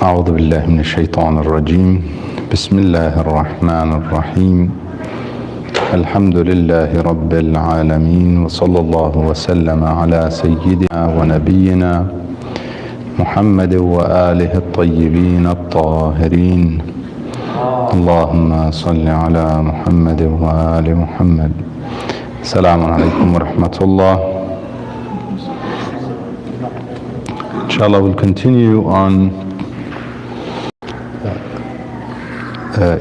أعوذ بالله من الشيطان الرجيم بسم الله الرحمن الرحيم الحمد لله رب العالمين وصلى الله وسلم على سيدنا ونبينا محمد وآله الطيبين الطاهرين اللهم صل على محمد وآل محمد. السلام عليكم ورحمة الله. Inshallah, we'll continue on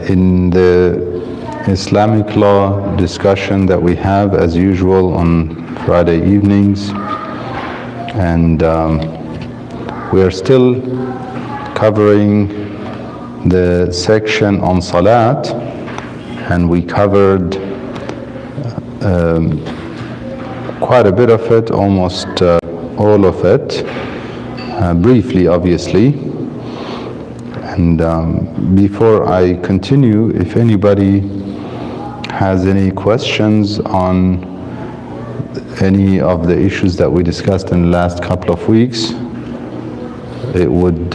in the Islamic law discussion that we have as usual on Friday evenings, and we are still covering the section on Salat, and we covered quite a bit of it, almost all of it, briefly obviously. And before I continue, if anybody has any questions on any of the issues that we discussed in the last couple of weeks, it would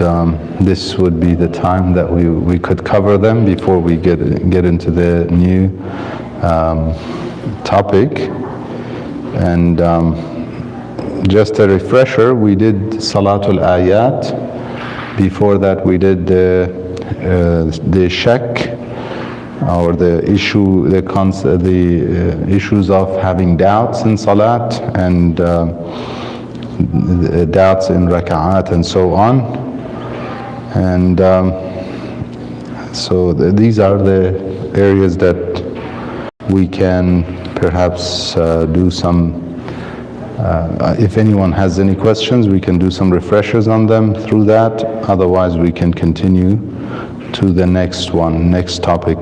this would be the time that we could cover them before we get into the new topic. And just a refresher, we did Salatul Ayat. Before that, we did the shak, or the issue, the issues of having doubts in salat and doubts in raka'at and so on. And so these are the areas that we can perhaps do some. If anyone has any questions, we can do some refreshers on them through that. Otherwise, we can continue to the next one, next topic.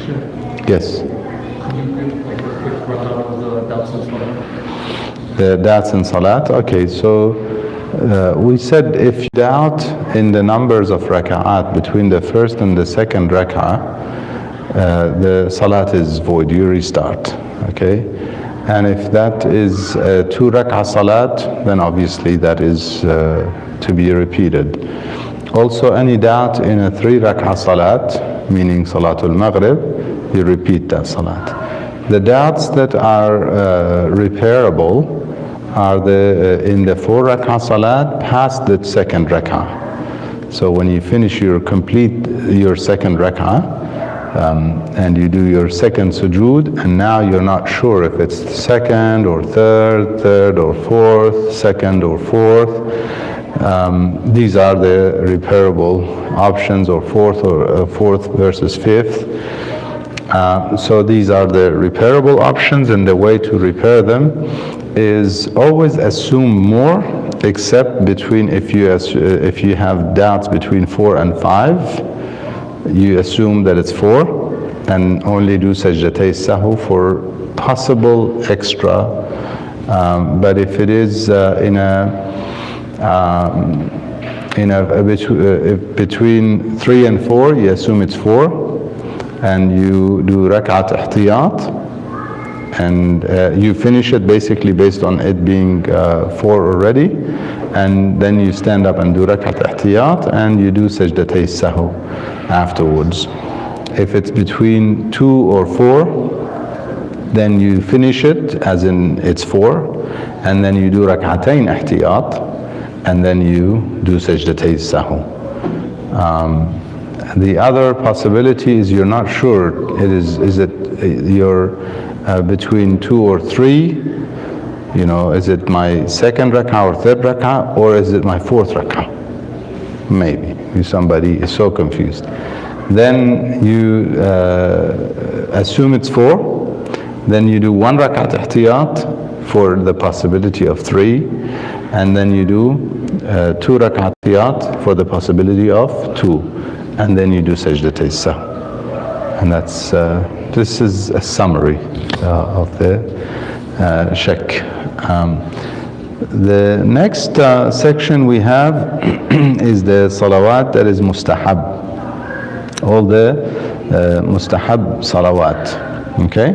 Sure. Yes? Could you give like a quick rundown of the doubts in Salat? The doubts in Salat? Okay, so we said if you doubt in the numbers of raka'at between the first and the second raka'ah, the Salat is void, you restart, okay? And if that is 2 rak'ah salat, then obviously that is to be repeated. Also, any doubt in a 3 rak'ah salat, meaning Salatul Maghrib, you repeat that salat. The doubts that are repairable are in the 4 rak'ah salat past the second rak'ah. So when you finish complete your second rak'ah, and you do your second sujood, and now you're not sure if it's second or third or fourth, second or fourth. These are the repairable options, or fourth versus fifth. So these are the repairable options, and the way to repair them is always assume more, except between if you have doubts between 4 and 5. You assume that it's 4 and only do sajdatay sahu for possible extra. But if it is between 3 and 4, you assume it's 4, and you do rak'at ihtiyat, and you finish it basically based on it being 4 already, and then you stand up and do rak'at ihtiyat, and you do sajdatay sahu afterwards. If it's between 2 or 4, then you finish it as in it's 4, and then you do rak'atayn ihtiyat, and then you do sajdatay sahu. The other possibility is you're not sure. Is it you're between 2 or 3? You know, is it my second rak'ah or third rak'ah, or is it my fourth rak'ah? Maybe somebody is so confused. Then you assume it's 4. Then you do 1 rak'at ihtiyat for the possibility of 3, and then you do 2 rak'at ihtiyat for the possibility of 2, and then you do sajdatay sahu. And that's this is a summary of the shak. The next section we have is the salawat that is mustahab. All the mustahab salawat. Okay?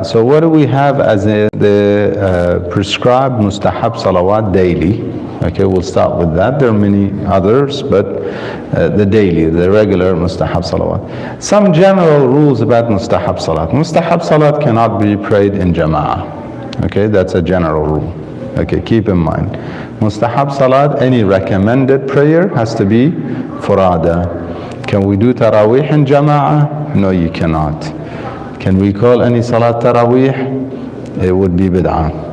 So what do we have as the prescribed mustahab salawat daily? Okay, we'll start with that. There are many others, but the daily, the regular mustahab salawat. Some general rules about mustahab salat. Mustahab salat cannot be prayed in jama'ah. Okay, that's a general rule. Okay, keep in mind. Mustahab salat, any recommended prayer has to be furada. Can we do taraweeh in jama'ah? No, you cannot. Can we call any salat taraweeh? It would be bid'ah.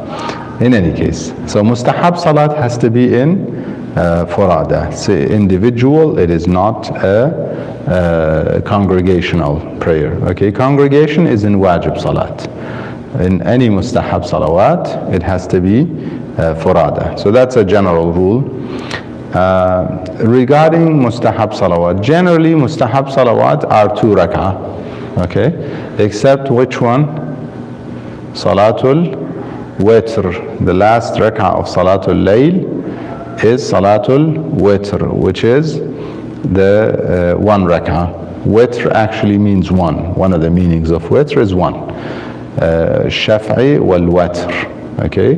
In any case, so mustahab salat has to be in furada. It's individual, it is not a congregational prayer. Okay, congregation is in wajib salat. In any mustahab salawat, it has to be furada. So that's a general rule. Regarding mustahab salawat, generally mustahab salawat are 2 rak'ah. Okay, except which one? Salatul Witr, the last rak'ah of Salatul Layl is Salatul Witr, which is the 1 rak'ah. Witr actually means 1. One of the meanings of witr is 1. Shaf'i wal watr. Okay,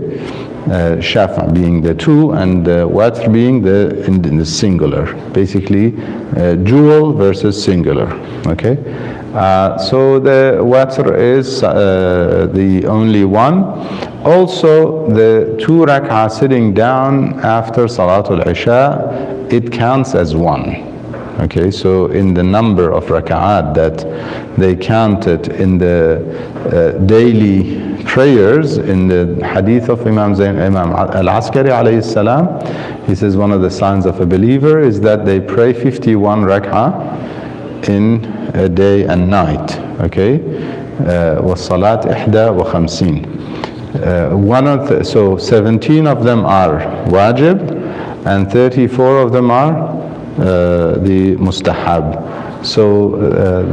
Shaf' being the 2 and watr being the singular. Basically, dual versus singular. Okay. So the watr is the only one. Also, the 2 rak'ah sitting down after Salatul Isha, it counts as 1. Okay, so in the number of rak'at that they counted in the daily prayers, in the hadith of Imam Al-Askari alayhi salam, he says one of the signs of a believer is that they pray 51 rak'ah in a day and night. Okay, وَالصَّلَاةِ إِحْدَى وَخَمْسِينَ. So 17 of them are wajib and 34 of them are the mustahab. So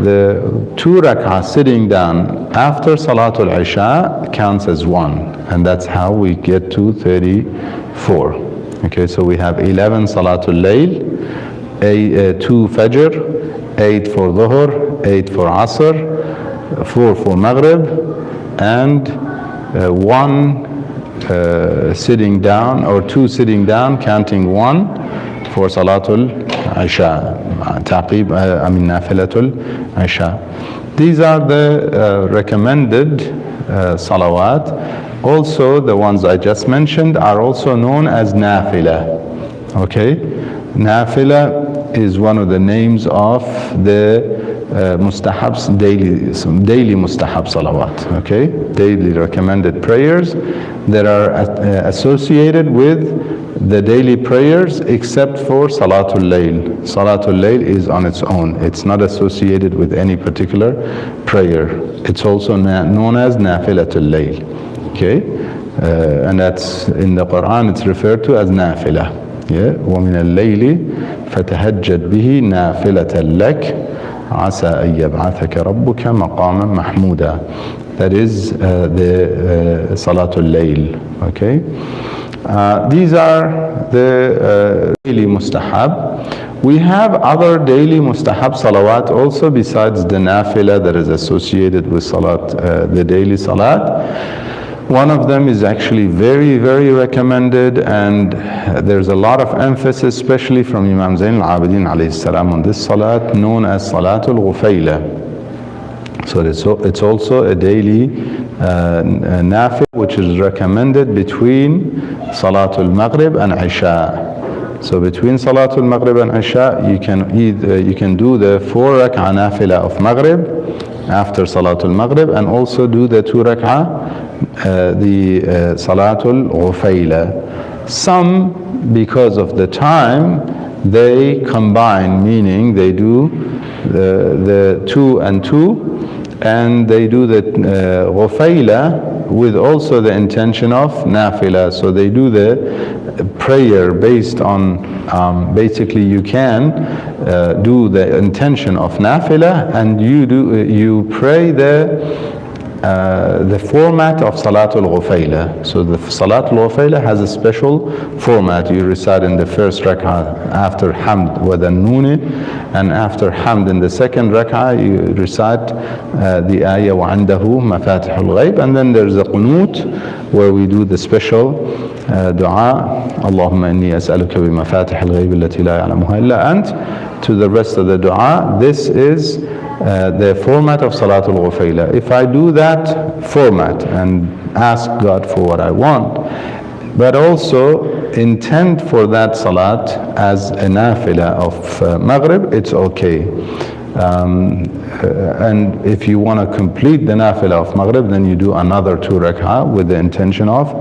the 2 rak'ah sitting down after Salatul Isha counts as 1, and that's how we get to 34. Okay, so we have 11 Salatul Layl, 2 Fajr, 8 for Dhuhr, 8 for Asr, 4 for Maghrib, and 1 sitting down, or 2 sitting down, counting 1 for Salatul Isha, Nafilatul Isha. These are the recommended salawat. Also, the ones I just mentioned are also known as nafila. Okay, nafila is one of the names of the mustahabs, daily mustahab salawat. Okay, daily recommended prayers that are associated with the daily prayers, except for Salatul Layl. Salatul Layl is on its own. It's not associated with any particular prayer. It's also known as Nafilatul Layl. Okay, and that's in the Quran. It's referred to as Nafila. Yeah, وَمِنَ اللَّيْلِ فَتَهَجَّدْ بِهِ نَافِلَةً لَكَ عَسَىٰ أَن يَبْعَثَكَ رَبُّكَ مَقَامًا مَحْمُودًا. That is the Salatul Layl. Okay. These are the daily mustahab. We have other daily mustahab salawat also besides the nafila that is associated with salat, the daily salat. One of them is actually very, very recommended, and there's a lot of emphasis, especially from Imam Zain al-Abidin alayhi salam, on this salat known as Salatul Ghufayla. So it's also a daily nafil which is recommended between Salatul Maghrib and Isha. So between Salatul Maghrib and Isha, you can do the 4 rak'ah nafila of Maghrib after Salatul Maghrib, and also do the 2 rak'ah the Salatul Ghufayla. Some, because of the time, they combine, meaning they do the 2 and 2, and they do the Ghufayla with also the intention of Nafila. So they do the prayer based on, basically you can do the intention of Nafila, and you pray the the format of Salatul Ghufayla. So the Salatul Ghufayla has a special format. You recite in the first rak'ah after Hamd wa Dhannuni, and after Hamd in the second rak'ah you recite the ayah wa andahu mafatihul ghaib, and then there's a qunut where we do the special dua, Allahumma inni as'aluka bi mafatihil ghaib allati la ya'lamuha illa ant, to the rest of the dua. This is the format of Salatul Ghufayla. If I do that format and ask God for what I want, but also intend for that salat as a nafila of Maghrib, it's okay. And if you want to complete the nafila of Maghrib, then you do another 2 rak'ah with the intention of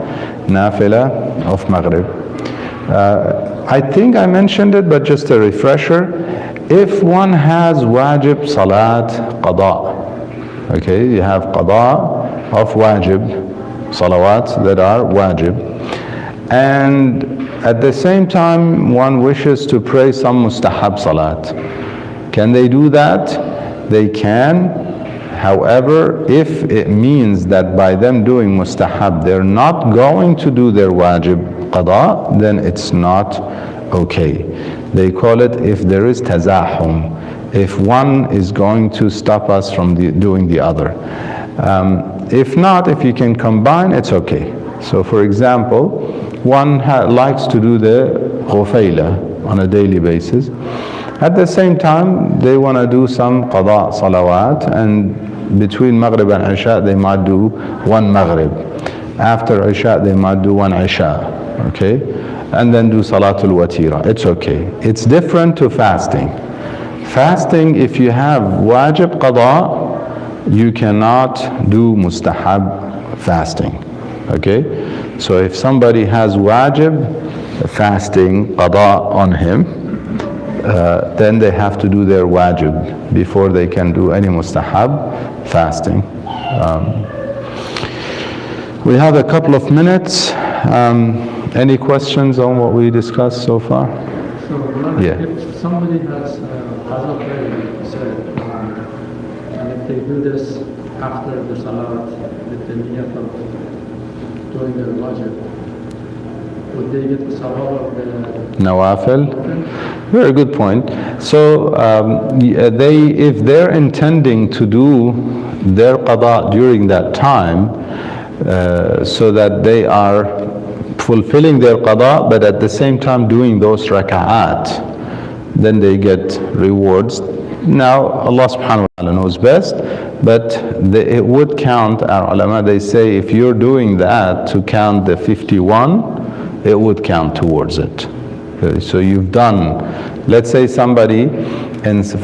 nafila of Maghrib. I think I mentioned it, but just a refresher. If one has wajib salat qada, okay, you have qada of wajib, salawat that are wajib, and at the same time one wishes to pray some mustahab salat. Can they do that? They can. However, if it means that by them doing mustahab they're not going to do their wajib qada, then it's not okay. They call it if there is tazahum, if one is going to stop us from doing the other. If not, if you can combine, it's okay. So for example, one likes to do the Ghufayla on a daily basis. At the same time, they want to do some qada salawat, and between Maghrib and Isha they might do 1 Maghrib. After Isha they might do 1 Isha, okay? And then do Salatul Watira. It's okay. It's different to fasting. Fasting, if you have wajib qada, you cannot do mustahab fasting, okay? So if somebody has wajib fasting qada on him, then they have to do their wajib before they can do any mustahab fasting. We have a couple of minutes. Any questions on what we discussed so far? So, Yeah. if somebody has already said, and if they do this after the salat with the niyat of doing their wajib, would they get the sawab of the Nawafil? Very good point. So if they're intending to do their qada during that time, so that they are fulfilling their qada, but at the same time doing those raka'at, then they get rewards. Now, Allah subhanahu wa ta'ala knows best, but it would count, our ulama, they say, if you're doing that to count the 51, it would count towards it. Okay, so you've done, let's say somebody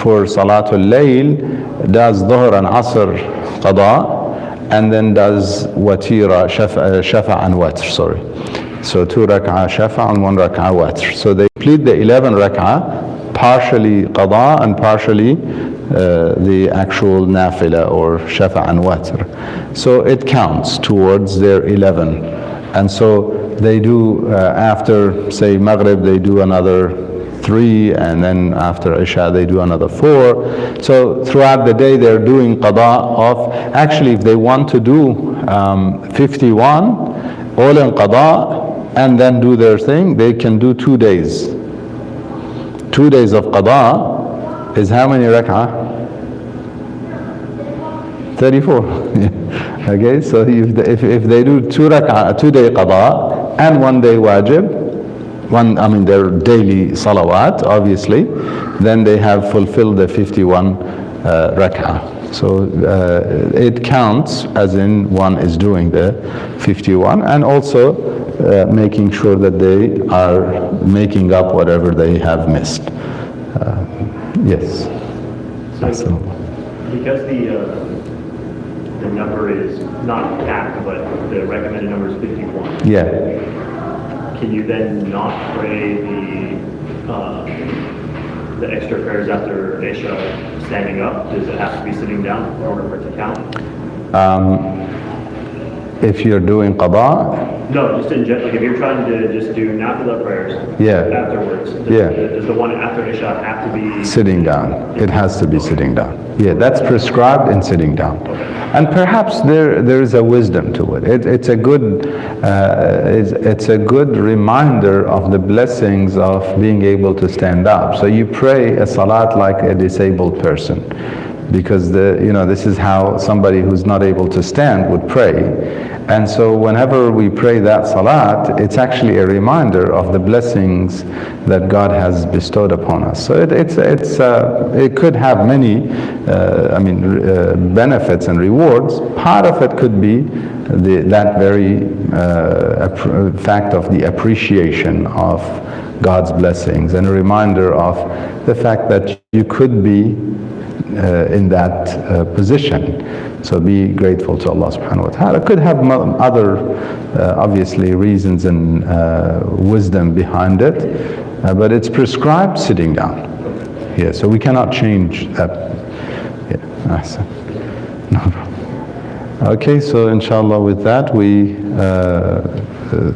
for Salatul Layl does Dhuhr and Asr qada, and then does Watira, Shafa and Watr, sorry. So 2 rak'ah shafa and 1 rak'ah watr. So they complete the 11 rak'ah, partially qada and partially the actual nafila or shafa and watr. So it counts towards their 11. And so they do, after say Maghrib, they do another 3, and then after Isha they do another 4. So throughout the day they're doing qada of, actually if they want to do 51, all in qada, and then do their thing, they can do 2 days. 2 days of qada is how many rak'ah? 34. Okay, so if they do 2 rak'ah, 2 day qada and 1 day wajib, their daily salawat, obviously, then they have fulfilled the 51 rak'ah. So it counts as in one is doing the 51, and also making sure that they are making up whatever they have missed. Yes. So because the number is not capped, but the recommended number is 51. Yeah. Can you then not pray the extra prayers after Isha standing up? Does it have to be sitting down in order for it to count? If you're doing qada, No, just in general, like if you're trying to just do nafila prayers Yeah. afterwards, does the one after Isha have to be Sitting down. It has to be sitting down. Yeah, that's prescribed in sitting down. And perhaps there is a wisdom to it. It's a good reminder of the blessings of being able to stand up. So you pray a salat like a disabled person, because this is how somebody who's not able to stand would pray. And so whenever we pray that salat, it's actually a reminder of the blessings that God has bestowed upon us. So it could have many, benefits and rewards. Part of it could be that very fact of the appreciation of God's blessings, and a reminder of the fact that you could be in that position. So be grateful to Allah subhanahu wa ta'ala. Could have other obviously reasons and wisdom behind it, but it's prescribed sitting down. Yeah, so we cannot change that. Yeah, no problem. Okay, so inshallah with that we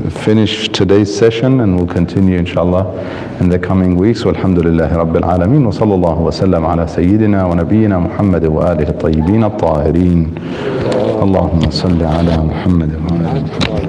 finish today's session, and we'll continue inshallah in the coming weeks. Walhamdulillahi Rabbil Alameen, wa sallallahu wa sallam ala Sayyidina wa Nabiyyina Muhammad wa alihi at-tayyibin at-tahirin. Allahumma salli ala Muhammad wa alihi.